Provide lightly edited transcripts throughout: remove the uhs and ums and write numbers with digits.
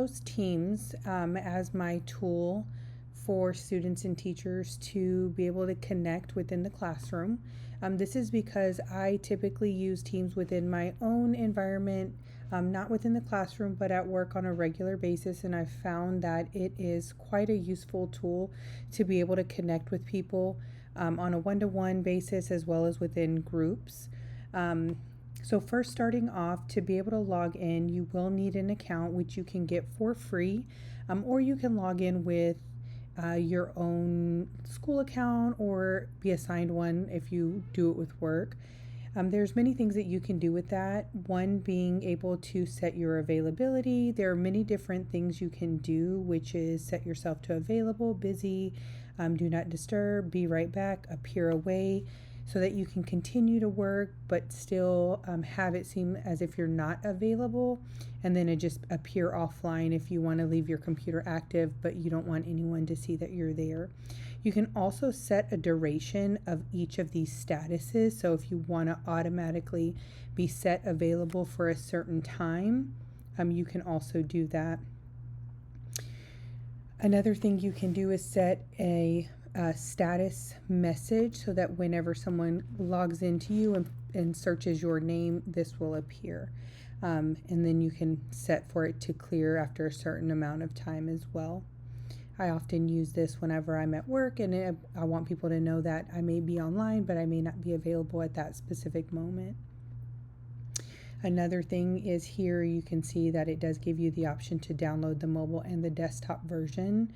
chose Teams as my tool for students and teachers to be able to connect within the classroom. This is because I typically use Teams within my own environment, not within the classroom, but at work on a regular basis. And I've found that it is quite a useful tool to be able to connect with people on a one-to-one basis as well as within groups. So first, starting off, to be able to log in, you will need an account, which you can get for free, or you can log in with your own school account or be assigned one if you do it with work. There's many things that you can do with that. One being able to set your availability. There are many different things you can do, which is set yourself to available, busy, do not disturb, be right back, appear away, so that you can continue to work but still have it seem as if you're not available, and then it just appear offline if you want to leave your computer active but you don't want anyone to see that you're there. You can also set a duration of each of these statuses, so if you want to automatically be set available for a certain time, you can also do that. Another thing you can do is set a status message so that whenever someone logs into you and searches your name, this will appear. And then you can set for it to clear after a certain amount of time as well. I often use this whenever I'm at work and I want people to know that I may be online, but I may not be available at that specific moment. Another thing is here you can see that it does give you the option to download the mobile and the desktop version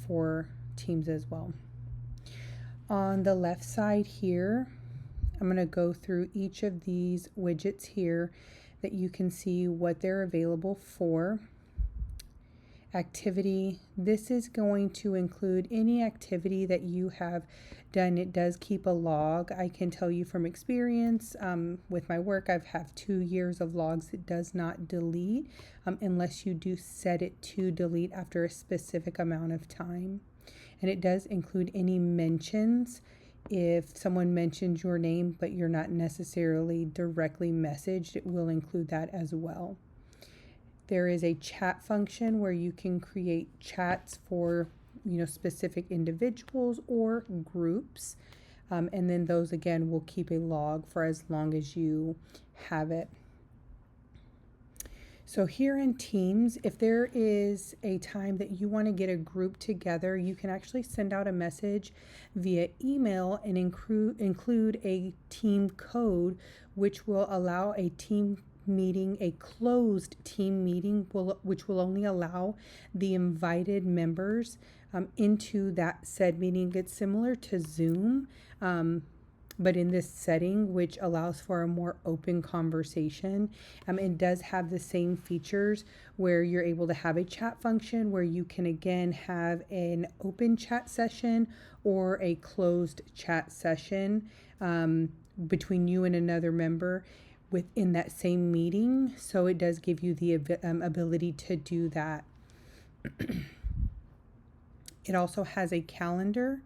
for Teams as well. On the left side here, I'm going to go through each of these widgets here that you can see what they're available for. Activity, this is going to include any activity that you have done. It does keep a log. I can tell you from experience with my work, I've had 2 years of logs. It does not delete unless you do set it to delete after a specific amount of time. And it does include any mentions. If someone mentions your name but you're not necessarily directly messaged, it will include that as well. There is a chat function where you can create chats for specific individuals or groups, and then those again will keep a log for as long as you have it. So here in Teams, if there is a time that you want to get a group together, you can actually send out a message via email and include a team code, which will allow a team meeting, a closed team meeting, which will only allow the invited members into that said meeting. It's similar to Zoom, but in this setting, which allows for a more open conversation. It does have the same features where you're able to have a chat function where you can again have an open chat session or a closed chat session between you and another member within that same meeting. So it does give you the ability to do that. It also has a calendar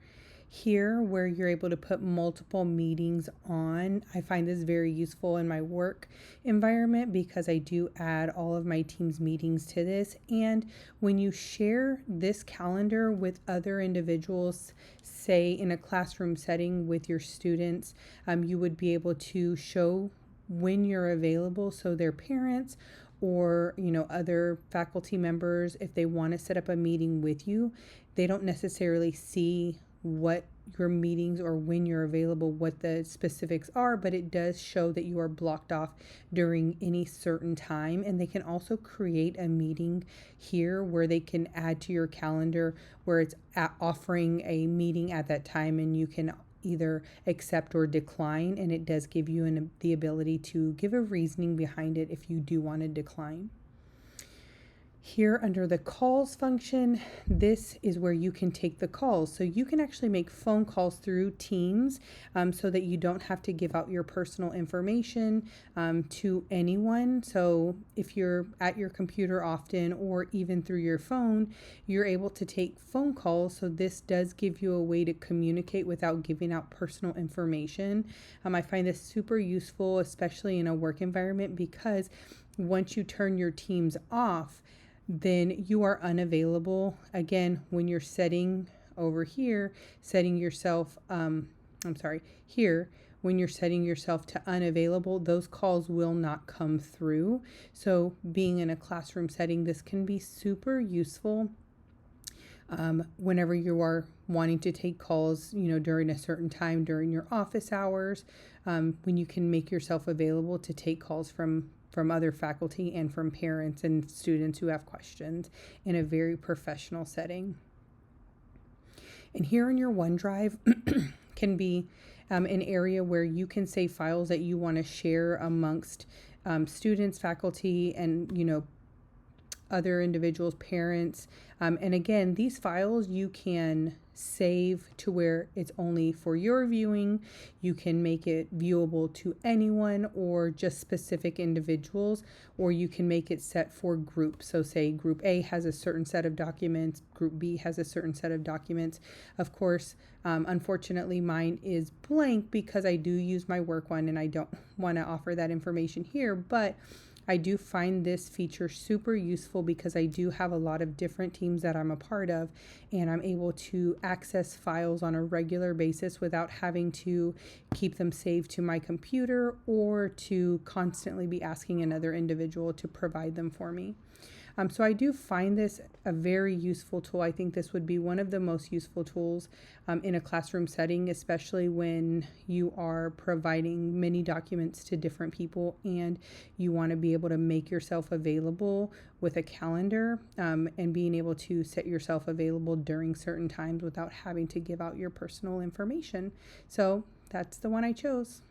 here where you're able to put multiple meetings on. I find this very useful in my work environment because I do add all of my team's meetings to this. And when you share this calendar with other individuals, say in a classroom setting with your students, you would be able to show when you're available, so their parents or other faculty members, if they want to set up a meeting with you, they don't necessarily see what your meetings or when you're available, what the specifics are, but it does show that you are blocked off during any certain time. And they can also create a meeting here where they can add to your calendar where it's offering a meeting at that time, and you can either accept or decline, and it does give you the ability to give a reasoning behind it if you do want to decline. Here under the calls function, this is where you can take the calls. So you can actually make phone calls through Teams so that you don't have to give out your personal information to anyone. So if you're at your computer often or even through your phone, you're able to take phone calls. So this does give you a way to communicate without giving out personal information. I find this super useful, especially in a work environment, because once you turn your Teams off, then you are unavailable. Again, when you're setting over here, setting yourself, here, when you're setting yourself to unavailable, those calls will not come through. So being in a classroom setting, this can be super useful whenever you are wanting to take calls, during a certain time during your office hours, when you can make yourself available to take calls from other faculty and from parents and students who have questions in a very professional setting. And here in your OneDrive can be an area where you can save files that you want to share amongst students, faculty, and other individuals, parents. And again, these files you can save to where it's only for your viewing. You can make it viewable to anyone or just specific individuals, or you can make it set for groups. So say group A has a certain set of documents, group B has a certain set of documents. Of course, unfortunately, mine is blank because I do use my work one and I don't want to offer that information here, but I do find this feature super useful because I do have a lot of different teams that I'm a part of, and I'm able to access files on a regular basis without having to keep them saved to my computer or to constantly be asking another individual to provide them for me. So I do find this a very useful tool. I think this would be one of the most useful tools in a classroom setting, especially when you are providing many documents to different people and you want to be able to make yourself available with a calendar and being able to set yourself available during certain times without having to give out your personal information. So that's the one I chose.